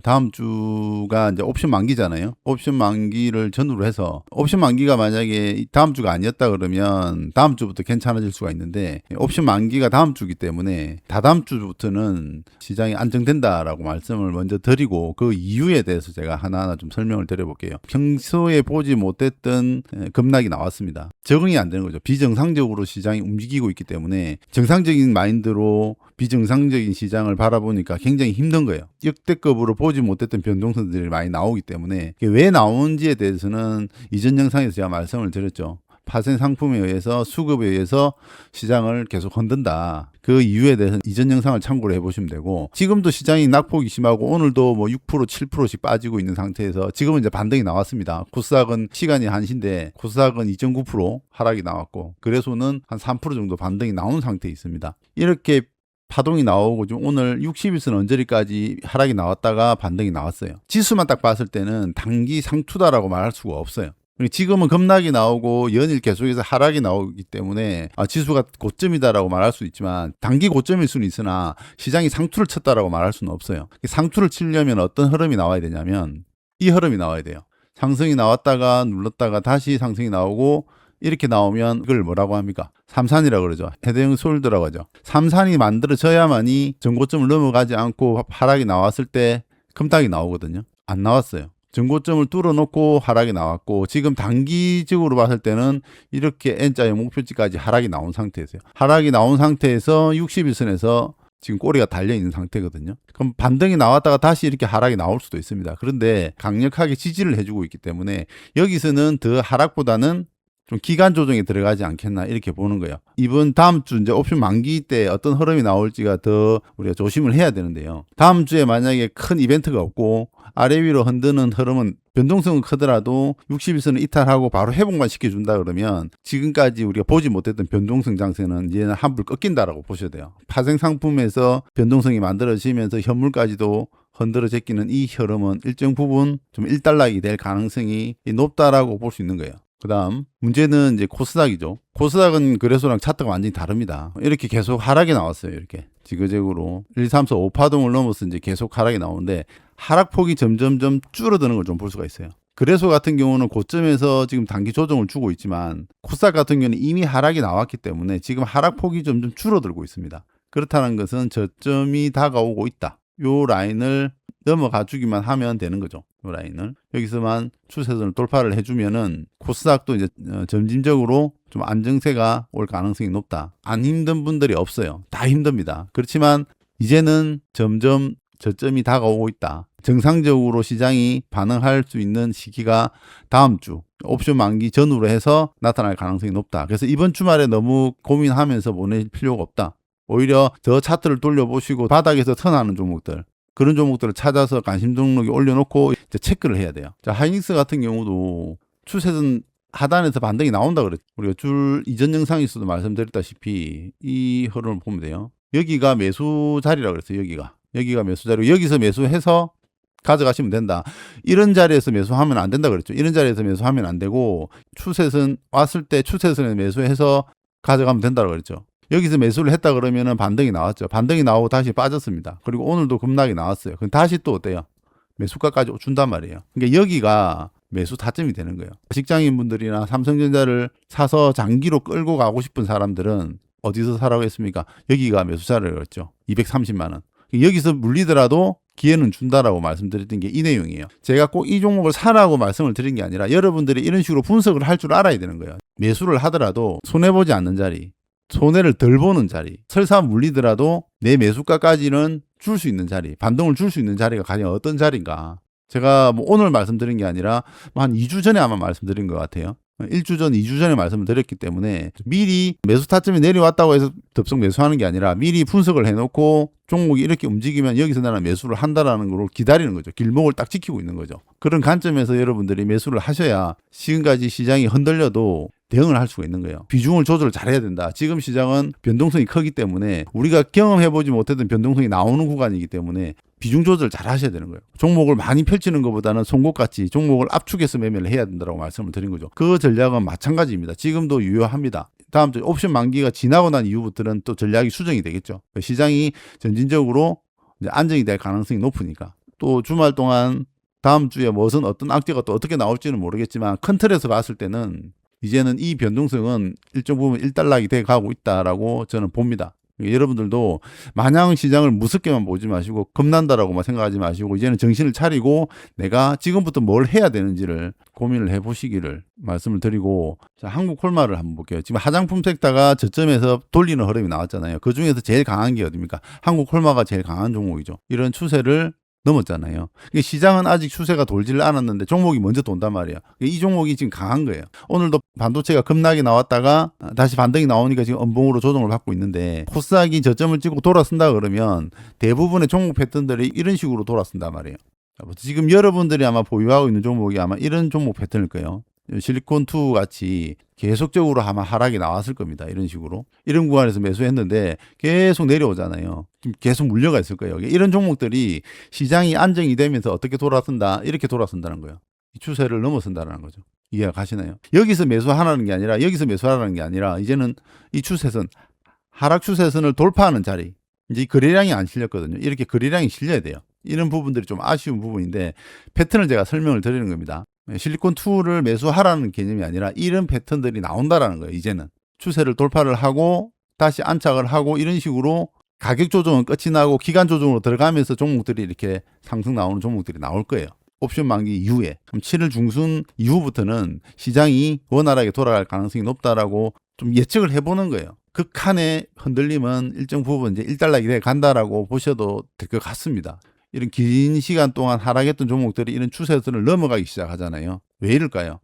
다음 주가 이제 옵션 만기잖아요. 옵션 만기를 전후로 해서 옵션 만기가 만약에 다음 주가 아니었다 그러면 다음 주부터 괜찮아질 수가 있는데 옵션 만기가 다음 주기 때문에 다다음 주부터는 시장이 안정된다라고 말씀을 먼저 드리고 그 이유에 대해서 제가 하나하나 좀 설명을 드려볼게요. 평소에 보지 못했던 급락이 나왔습니다. 적응이 안 되는 거죠. 비정상적으로 시장이 움직이고 있기 때문에 정상적인 마인드로 비정상적인 시장을 바라보니까 굉장히 힘든 거예요. 역대급으로 보지 못했던 변동성들이 많이 나오기 때문에 왜 나오는지에 대해서는 이전 영상에서 제가 말씀을 드렸죠. 파생 상품에 의해서 수급에 의해서 시장을 계속 흔든다. 그 이유에 대해서는 이전 영상을 참고를 해보시면 되고 지금도 시장이 낙폭이 심하고 오늘도 뭐 6% 7%씩 빠지고 있는 상태에서 지금은 이제 반등이 나왔습니다. 코스닥은 시간이 1시인데 코스닥은 2.9% 하락이 나왔고 거래소는 한 3% 정도 반등이 나온 상태에 있습니다. 이렇게 파동이 나오고 지금 오늘 60일선 언저리까지 하락이 나왔다가 반등이 나왔어요. 지수만 딱 봤을 때는 단기 상투다라고 말할 수가 없어요. 지금은 급락이 나오고 연일 계속해서 하락이 나오기 때문에 지수가 고점이다라고 말할 수 있지만 단기 고점일 수는 있으나 시장이 상투를 쳤다라고 말할 수는 없어요. 상투를 치려면 어떤 흐름이 나와야 되냐면 이 흐름이 나와야 돼요. 상승이 나왔다가 눌렀다가 다시 상승이 나오고 이렇게 나오면 그걸 뭐라고 합니까? 삼산이라고 그러죠. 헤드형 숄더라고 하죠. 삼산이 만들어져야만이 전고점을 넘어가지 않고 하락이 나왔을 때 금탁이 나오거든요. 안 나왔어요. 전고점을 뚫어놓고 하락이 나왔고 지금 단기적으로 봤을 때는 이렇게 N자의 목표치까지 하락이 나온 상태에서요. 하락이 나온 상태에서 60일선에서 지금 꼬리가 달려있는 상태거든요. 그럼 반등이 나왔다가 다시 이렇게 하락이 나올 수도 있습니다. 그런데 강력하게 지지를 해주고 있기 때문에 여기서는 더 하락보다는 좀 기간 조정에 들어가지 않겠나 이렇게 보는 거예요. 이번 다음 주 이제 옵션 만기 때 어떤 흐름이 나올지가 더 우리가 조심을 해야 되는데요. 다음 주에 만약에 큰 이벤트가 없고 아래 위로 흔드는 흐름은 변동성은 크더라도 60일선을 이탈하고 바로 회복만 시켜준다 그러면 지금까지 우리가 보지 못했던 변동성 장세는 이제는 한불 꺾인다라고 보셔야 돼요. 파생 상품에서 변동성이 만들어지면서 현물까지도 흔들어 제끼는 이 흐름은 일정 부분 좀 일단락이 될 가능성이 높다라고 볼 수 있는 거예요. 그 다음 문제는 이제 코스닥이죠. 코스닥은 거래소랑 차트가 완전히 다릅니다. 이렇게 계속 하락이 나왔어요. 이렇게 지그재그로 1, 3, 4, 5파동을 넘어서 이제 계속 하락이 나오는데 하락폭이 점점점 줄어드는 걸 좀 볼 수가 있어요. 거래소 같은 경우는 고점에서 지금 단기 조정을 주고 있지만 코스닥 같은 경우는 이미 하락이 나왔기 때문에 지금 하락폭이 점점 줄어들고 있습니다. 그렇다는 것은 저점이 다가오고 있다. 요 라인을 넘어가 주기만 하면 되는 거죠. 요 라인을 여기서만 추세선을 돌파를 해주면은 코스닥도 이제 점진적으로 좀 안정세가 올 가능성이 높다. 안 힘든 분들이 없어요. 다 힘듭니다. 그렇지만 이제는 점점 저점이 다가오고 있다. 정상적으로 시장이 반응할 수 있는 시기가 다음 주 옵션 만기 전후로 해서 나타날 가능성이 높다. 그래서 이번 주말에 너무 고민하면서 보낼 필요가 없다. 오히려 저 차트를 돌려보시고 바닥에서 턴하는 종목들 그런 종목들을 찾아서 관심 종목에 올려놓고 이제 체크를 해야 돼요. 자, 하이닉스 같은 경우도 추세선 하단에서 반등이 나온다 그랬죠. 우리가 이전 영상에서도 말씀드렸다시피 이 흐름을 보면 돼요. 여기가 매수 자리라고 그랬어요. 여기가 매수 자리고 여기서 매수해서 가져가시면 된다. 이런 자리에서 매수하면 안 된다 그랬죠. 이런 자리에서 매수하면 안 되고 추세선 왔을 때 추세선에 매수해서 가져가면 된다고 그랬죠. 여기서 매수를 했다 그러면은 반등이 나왔죠. 반등이 나오고 다시 빠졌습니다. 그리고 오늘도 급락이 나왔어요. 그럼 다시 또 어때요? 매수가까지 준단 말이에요. 그러니까 여기가 매수 타점이 되는 거예요. 직장인분들이나 삼성전자를 사서 장기로 끌고 가고 싶은 사람들은 어디서 사라고 했습니까? 여기가 매수자를 그랬죠. 230만 원. 여기서 물리더라도 기회는 준다라고 말씀드렸던 게 이 내용이에요. 제가 꼭 이 종목을 사라고 말씀을 드린 게 아니라 여러분들이 이런 식으로 분석을 할 줄 알아야 되는 거예요. 매수를 하더라도 손해보지 않는 자리, 손해를 덜 보는 자리, 설사 물리더라도 내 매수가까지는 줄 수 있는 자리, 반동을 줄 수 있는 자리가 과연 어떤 자리인가. 제가 뭐 오늘 말씀드린 게 아니라 한 2주 전에 아마 말씀드린 것 같아요. 1주 전, 2주 전에 말씀을 드렸기 때문에 미리 매수 타점이 내려왔다고 해서 덥석 매수하는 게 아니라 미리 분석을 해놓고 종목이 이렇게 움직이면 여기서 나는 매수를 한다라는 걸 기다리는 거죠. 길목을 딱 지키고 있는 거죠. 그런 관점에서 여러분들이 매수를 하셔야 지금까지 시장이 흔들려도 대응을 할 수가 있는 거예요. 비중을 조절을 잘해야 된다. 지금 시장은 변동성이 크기 때문에 우리가 경험해보지 못했던 변동성이 나오는 구간이기 때문에 비중 조절 잘 하셔야 되는 거예요. 종목을 많이 펼치는 것보다는 송곳같이 종목을 압축해서 매매를 해야 된다고 말씀을 드린 거죠. 그 전략은 마찬가지입니다. 지금도 유효합니다. 다음 주 옵션 만기가 지나고 난 이후부터는 또 전략이 수정이 되겠죠. 시장이 점진적으로 이제 안정이 될 가능성이 높으니까. 또 주말 동안 다음 주에 무슨 어떤 악재가 또 어떻게 나올지는 모르겠지만 큰 틀에서 봤을 때는 이제는 이 변동성은 일정 부분 일단락이 돼 가고 있다라고 저는 봅니다. 여러분들도 마냥 시장을 무섭게만 보지 마시고 겁난다라고만 생각하지 마시고 이제는 정신을 차리고 내가 지금부터 뭘 해야 되는지를 고민을 해보시기를 말씀을 드리고, 자, 한국 콜마를 한번 볼게요. 지금 화장품 섹터가 저점에서 돌리는 흐름이 나왔잖아요. 그 중에서 제일 강한 게 어딥니까? 한국 콜마가 제일 강한 종목이죠. 이런 추세를 넘었잖아요. 시장은 아직 추세가 돌지를 않았는데 종목이 먼저 돈단 말이에요. 이 종목이 지금 강한 거예요. 오늘도 반도체가 급락이 나왔다가 다시 반등이 나오니까 지금 음봉으로 조정을 받고 있는데, 코스닥이 저점을 찍고 돌아선다 그러면 대부분의 종목 패턴들이 이런 식으로 돌아선단 말이에요. 지금 여러분들이 아마 보유하고 있는 종목이 아마 이런 종목 패턴일 거예요. 실리콘2 같이 계속적으로 아마 하락이 나왔을 겁니다. 이런 식으로. 이런 구간에서 매수했는데 계속 내려오잖아요. 계속 물려가 있을 거예요. 이런 종목들이 시장이 안정이 되면서 어떻게 돌아선다? 이렇게 돌아선다는 거예요. 이 추세를 넘어선다는 거죠. 이해가 가시나요? 여기서 매수하라는 게 아니라, 여기서 매수하라는 게 아니라, 이제는 이 추세선, 하락 추세선을 돌파하는 자리. 이제 거래량이 안 실렸거든요. 이렇게 거래량이 실려야 돼요. 이런 부분들이 좀 아쉬운 부분인데 패턴을 제가 설명을 드리는 겁니다. 실리콘2를 매수하라는 개념이 아니라 이런 패턴들이 나온다라는 거예요. 이제는 추세를 돌파를 하고 다시 안착을 하고 이런 식으로 가격 조정은 끝이 나고 기간 조정으로 들어가면서 종목들이 이렇게 상승 나오는 종목들이 나올 거예요. 옵션 만기 이후에. 그럼 7월 중순 이후부터는 시장이 원활하게 돌아갈 가능성이 높다라고 좀 예측을 해보는 거예요. 극한의 흔들림은 일정 부분 이제 일단락이 돼 간다라고 보셔도 될 것 같습니다. 이런 긴 시간 동안 하락했던 종목들이 이런 추세선을 넘어가기 시작하잖아요. 왜 이럴까요?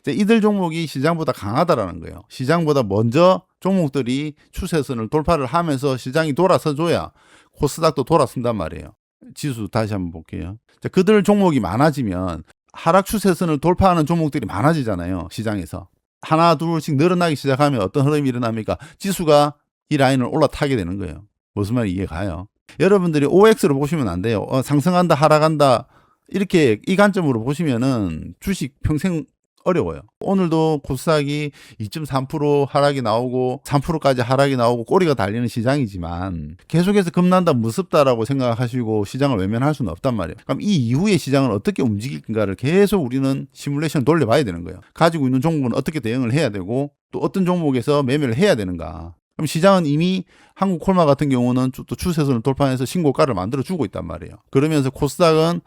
이들 종목이 시장보다 강하다라는 거예요. 시장보다 먼저 종목들이 추세선을 돌파를 하면서 시장이 돌아서줘야 코스닥도 돌아선단 말이에요. 지수 다시 한번 볼게요. 그들 종목이 많아지면 하락 추세선을 돌파하는 종목들이 많아지잖아요. 시장에서. 하나 둘씩 늘어나기 시작하면 어떤 흐름이 일어납니까? 지수가 이 라인을 올라타게 되는 거예요. 무슨 말인지 이해가요? 여러분들이 OX로 보시면 안 돼요. 상승한다, 하락한다, 이렇게 이 관점으로 보시면은 주식 평생 어려워요. 오늘도 코스닥이 2.3% 하락이 나오고 3%까지 하락이 나오고 꼬리가 달리는 시장이지만 계속해서 겁난다, 무섭다라고 생각하시고 시장을 외면할 수는 없단 말이에요. 그럼 이 이후에 시장을 어떻게 움직일까를 계속 우리는 시뮬레이션 돌려봐야 되는 거예요. 가지고 있는 종목은 어떻게 대응을 해야 되고 또 어떤 종목에서 매매를 해야 되는가. 그럼 시장은 이미 한국 콜마 같은 경우는 또 추세선을 돌파해서 신고가를 만들어주고 있단 말이에요. 그러면서 코스닥은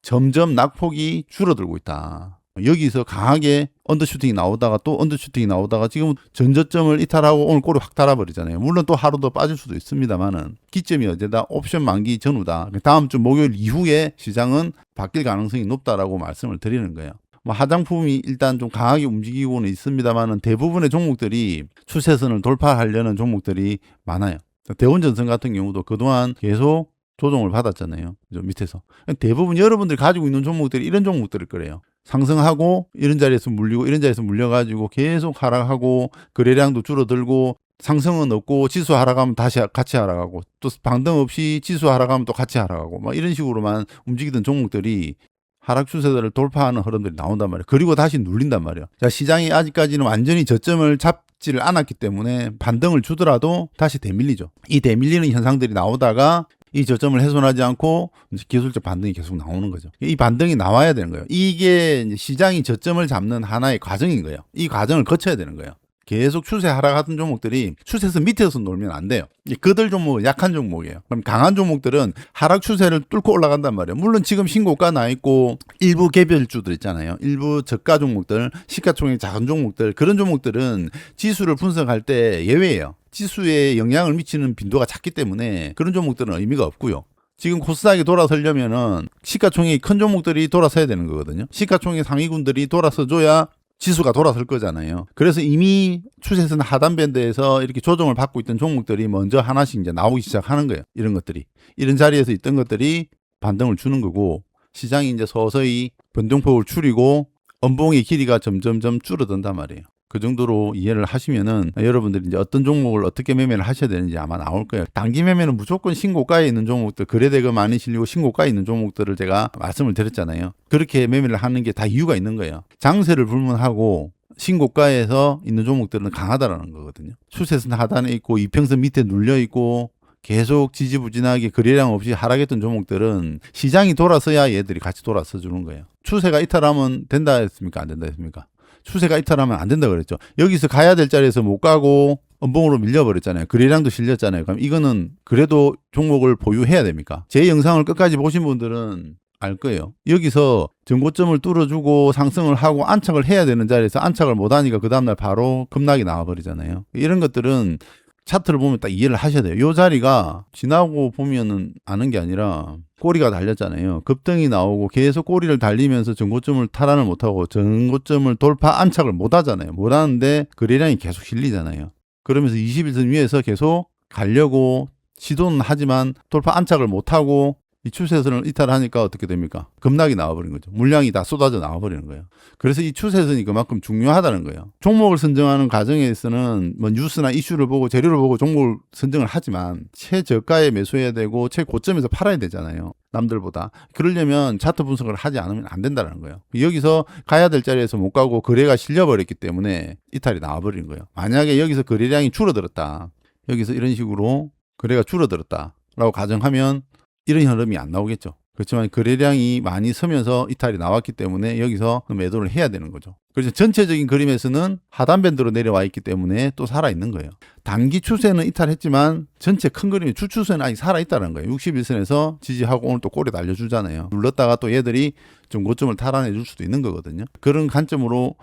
점점 낙폭이 줄어들고 있다. 여기서 강하게 언더슈팅이 나오다가 또 언더슈팅이 나오다가 지금 전저점을 이탈하고 오늘 꼬리 확 달아버리잖아요. 물론 또 하루 더 빠질 수도 있습니다만은 기점이 어제다 옵션 만기 전후다. 다음 주 목요일 이후에 시장은 바뀔 가능성이 높다라고 말씀을 드리는 거예요. 화장품이 일단 좀 강하게 움직이고는 있습니다만은 대부분의 종목들이 추세선을 돌파하려는 종목들이 많아요. 대원전선 같은 경우도 그동안 계속 조정을 받았잖아요. 밑에서. 대부분 여러분들이 가지고 있는 종목들이 이런 종목들일 거래요. 상승하고 이런 자리에서 물리고 이런 자리에서 물려가지고 계속 하락하고 거래량도 줄어들고 상승은 없고 지수 하락하면 다시 같이 하락하고 또 반등 없이 지수 하락하면 또 같이 하락하고 막 이런 식으로만 움직이던 종목들이 하락 추세들을 돌파하는 흐름들이 나온단 말이에요. 그리고 다시 눌린단 말이에요. 자, 시장이 아직까지는 완전히 저점을 잡지를 않았기 때문에 반등을 주더라도 다시 대밀리죠. 이 대밀리는 현상들이 나오다가 이 저점을 훼손하지 않고 이제 기술적 반등이 계속 나오는 거죠. 이 반등이 나와야 되는 거예요. 이게 이제 시장이 저점을 잡는 하나의 과정인 거예요. 이 과정을 거쳐야 되는 거예요. 계속 추세 하락하던 종목들이 추세선 밑에서 놀면 안 돼요. 그들 종목은 약한 종목이에요. 그럼 강한 종목들은 하락 추세를 뚫고 올라간단 말이에요. 물론 지금 신고가 나 있고 일부 개별주들 있잖아요. 일부 저가 종목들, 시가총액 작은 종목들, 그런 종목들은 지수를 분석할 때 예외예요. 지수에 영향을 미치는 빈도가 작기 때문에 그런 종목들은 의미가 없고요. 지금 코스닥이 돌아서려면은 시가총액이 큰 종목들이 돌아서야 되는 거거든요. 시가총액 상위군들이 돌아서줘야 지수가 돌아설 거잖아요. 그래서 이미 추세선 하단 밴드에서 이렇게 조정을 받고 있던 종목들이 먼저 하나씩 이제 나오기 시작하는 거예요. 이런 것들이. 이런 자리에서 있던 것들이 반등을 주는 거고, 시장이 이제 서서히 변동폭을 줄이고 음봉의 길이가 점점점 줄어든단 말이에요. 그 정도로 이해를 하시면은 여러분들이 이제 어떤 종목을 어떻게 매매를 하셔야 되는지 아마 나올 거예요. 단기 매매는 무조건 신고가에 있는 종목들, 거래대금 많이 실리고 신고가에 있는 종목들을 제가 말씀을 드렸잖아요. 그렇게 매매를 하는 게 다 이유가 있는 거예요. 장세를 불문하고 신고가에서 있는 종목들은 강하다라는 거거든요. 추세선 하단에 있고 이평선 밑에 눌려 있고 계속 지지부진하게 거래량 없이 하락했던 종목들은 시장이 돌아서야 얘들이 같이 돌아서 주는 거예요. 추세가 이탈하면 된다 했습니까? 안 된다 했습니까? 추세가 이탈하면 안 된다 그랬죠. 여기서 가야 될 자리에서 못 가고 음봉으로 밀려버렸잖아요. 거래량도 실렸잖아요. 그럼 이거는 그래도 종목을 보유해야 됩니까? 제 영상을 끝까지 보신 분들은 알 거예요. 여기서 전고점을 뚫어주고 상승을 하고 안착을 해야 되는 자리에서 안착을 못하니까 그 다음날 바로 급락이 나와버리잖아요. 이런 것들은 차트를 보면 딱 이해를 하셔야 돼요. 이 자리가 지나고 보면은 아는 게 아니라 꼬리가 달렸잖아요. 급등이 나오고 계속 꼬리를 달리면서 전고점을 탈환을 못하고 전고점을 돌파 안착을 못하잖아요. 못하는데 거래량이 계속 실리잖아요. 그러면서 21선 위에서 계속 가려고 시도는 하지만 돌파 안착을 못하고 이 추세선을 이탈하니까 어떻게 됩니까? 급락이 나와버린 거죠. 물량이 다 쏟아져 나와버리는 거예요. 그래서 이 추세선이 그만큼 중요하다는 거예요. 종목을 선정하는 과정에서는 뭐 뉴스나 이슈를 보고 재료를 보고 종목을 선정을 하지만 최저가에 매수해야 되고 최고점에서 팔아야 되잖아요. 남들보다. 그러려면 차트 분석을 하지 않으면 안 된다는 거예요. 여기서 가야 될 자리에서 못 가고 거래가 실려버렸기 때문에 이탈이 나와버린 거예요. 만약에 여기서 거래량이 줄어들었다. 여기서 이런 식으로 거래가 줄어들었다 라고 가정하면 이런 흐름이 안 나오겠죠. 그렇지만 거래량이 많이 서면서 이탈이 나왔기 때문에 여기서 매도를 해야 되는 거죠. 그래서 전체적인 그림에서는 하단 밴드로 내려와 있기 때문에 또 살아있는 거예요. 단기 추세는 이탈했지만 전체 큰 그림이 주추세는 아직 살아있다는 거예요. 61선에서 지지하고 오늘 또 꼬리 날려주잖아요. 눌렀다가 또 얘들이 좀 고점을 탈환해 줄 수도 있는 거거든요. 그런 관점으로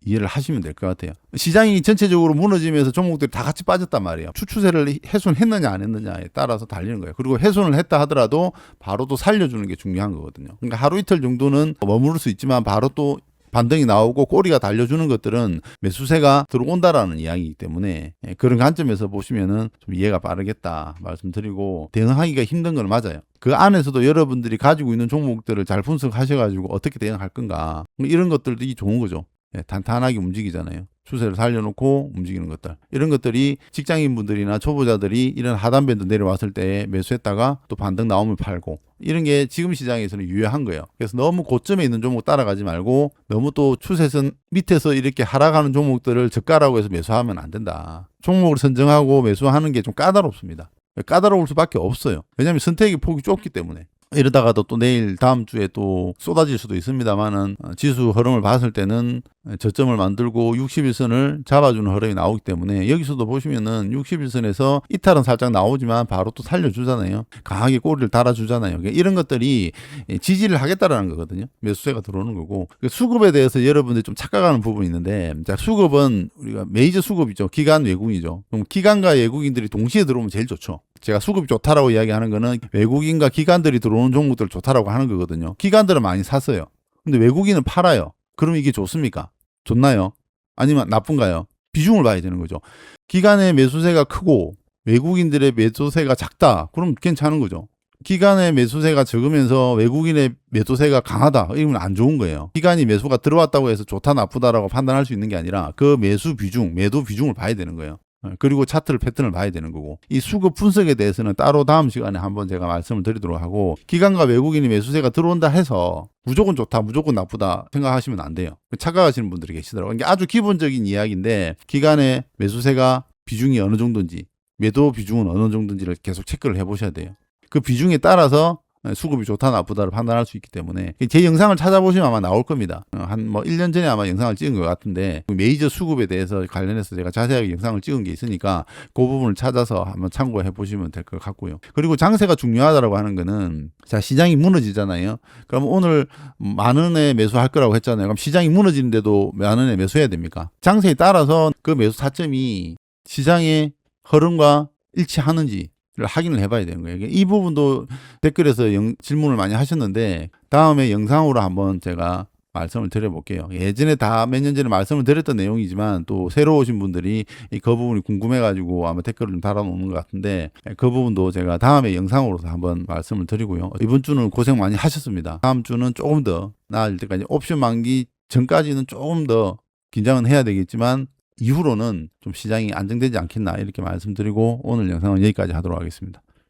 이해를 하시면 될 것 같아요. 시장이 전체적으로 무너지면서 종목들이 다 같이 빠졌단 말이에요. 추세를 훼손했느냐 안 했느냐에 따라서 달리는 거예요. 그리고 훼손을 했다 하더라도 바로 또 살려주는 게 중요한 거거든요. 그러니까 하루 이틀 정도는 머무를 수 있지만 바로 또 반등이 나오고 꼬리가 달려주는 것들은 매수세가 들어온다라는 이야기이기 때문에 그런 관점에서 보시면은 좀 이해가 빠르겠다 말씀드리고, 대응하기가 힘든 건 맞아요. 그 안에서도 여러분들이 가지고 있는 종목들을 잘 분석하셔가지고 어떻게 대응할 건가, 이런 것들도 좋은 거죠. 단단하게 움직이잖아요. 추세를 살려놓고 움직이는 것들. 이런 것들이 직장인분들이나 초보자들이 이런 하단밴드 내려왔을 때 매수했다가 또 반등 나오면 팔고, 이런 게 지금 시장에서는 유효한 거예요. 그래서 너무 고점에 있는 종목 따라가지 말고 너무 또 추세선 밑에서 이렇게 하락하는 종목들을 저가라고 해서 매수하면 안 된다. 종목을 선정하고 매수하는 게 좀 까다롭습니다. 까다로울 수밖에 없어요. 왜냐하면 선택의 폭이 좁기 때문에. 이러다가도 또 내일 다음 주에 또 쏟아질 수도 있습니다만은 지수 흐름을 봤을 때는 저점을 만들고 61선을 잡아주는 흐름이 나오기 때문에 여기서도 보시면은 61선에서 이탈은 살짝 나오지만 바로 또 살려주잖아요. 강하게 꼬리를 달아주잖아요. 이런 것들이 지지를 하겠다라는 거거든요. 매수세가 들어오는 거고. 수급에 대해서 여러분들이 좀 착각하는 부분이 있는데, 자, 수급은 우리가 메이저 수급이죠. 기관 외국인이죠. 그럼 기관과 외국인들이 동시에 들어오면 제일 좋죠. 제가 수급이 좋다라고 이야기하는 거는 외국인과 기관들이 들어오는 종목들 좋다라고 하는 거거든요. 기관들은 많이 샀어요. 근데 외국인은 팔아요. 그럼 이게 좋습니까? 좋나요? 아니면 나쁜가요? 비중을 봐야 되는 거죠. 기관의 매수세가 크고 외국인들의 매수세가 작다. 그럼 괜찮은 거죠. 기관의 매수세가 적으면서 외국인의 매도세가 강하다. 이러면 안 좋은 거예요. 기관이 매수가 들어왔다고 해서 좋다 나쁘다라고 판단할 수 있는 게 아니라 그 매수 비중, 매도 비중을 봐야 되는 거예요. 그리고 차트를 패턴을 봐야 되는 거고, 이 수급 분석에 대해서는 따로 다음 시간에 한번 제가 말씀을 드리도록 하고, 기관과 외국인이 매수세가 들어온다 해서 무조건 좋다 무조건 나쁘다 생각하시면 안 돼요. 착각하시는 분들이 계시더라고요. 이게 아주 기본적인 이야기인데, 기관의 매수세가 비중이 어느 정도인지, 매도 비중은 어느 정도인지를 계속 체크를 해보셔야 돼요. 그 비중에 따라서 수급이 좋다 나쁘다를 판단할 수 있기 때문에 제 영상을 찾아보시면 아마 나올 겁니다. 한 1년 전에 아마 영상을 찍은 것 같은데, 메이저 수급에 대해서 관련해서 제가 자세하게 영상을 찍은 게 있으니까 그 부분을 찾아서 한번 참고해 보시면 될 것 같고요. 그리고 장세가 중요하다고 하는 거는, 자, 시장이 무너지잖아요. 그럼 오늘 10,000원에 매수할 거라고 했잖아요. 그럼 시장이 무너지는데도 10,000원에 매수해야 됩니까? 장세에 따라서 그 매수 타점이 시장의 흐름과 일치하는지 확인을 해봐야 되는 거예요. 이 부분도 댓글에서 질문을 많이 하셨는데, 다음에 영상으로 한번 제가 말씀을 드려볼게요. 예전에 다 몇 년 전에 말씀을 드렸던 내용이지만 또 새로 오신 분들이 그 부분이 궁금해가지고 아마 댓글을 좀 달아놓는 것 같은데, 그 부분도 제가 다음에 영상으로서 한번 말씀을 드리고요. 이번 주는 고생 많이 하셨습니다. 다음 주는 조금 더 나아질 때까지, 옵션 만기 전까지는 조금 더 긴장은 해야 되겠지만 이후로는 좀 시장이 안정되지 않겠나 이렇게 말씀드리고 오늘 영상은 여기까지 하도록 하겠습니다.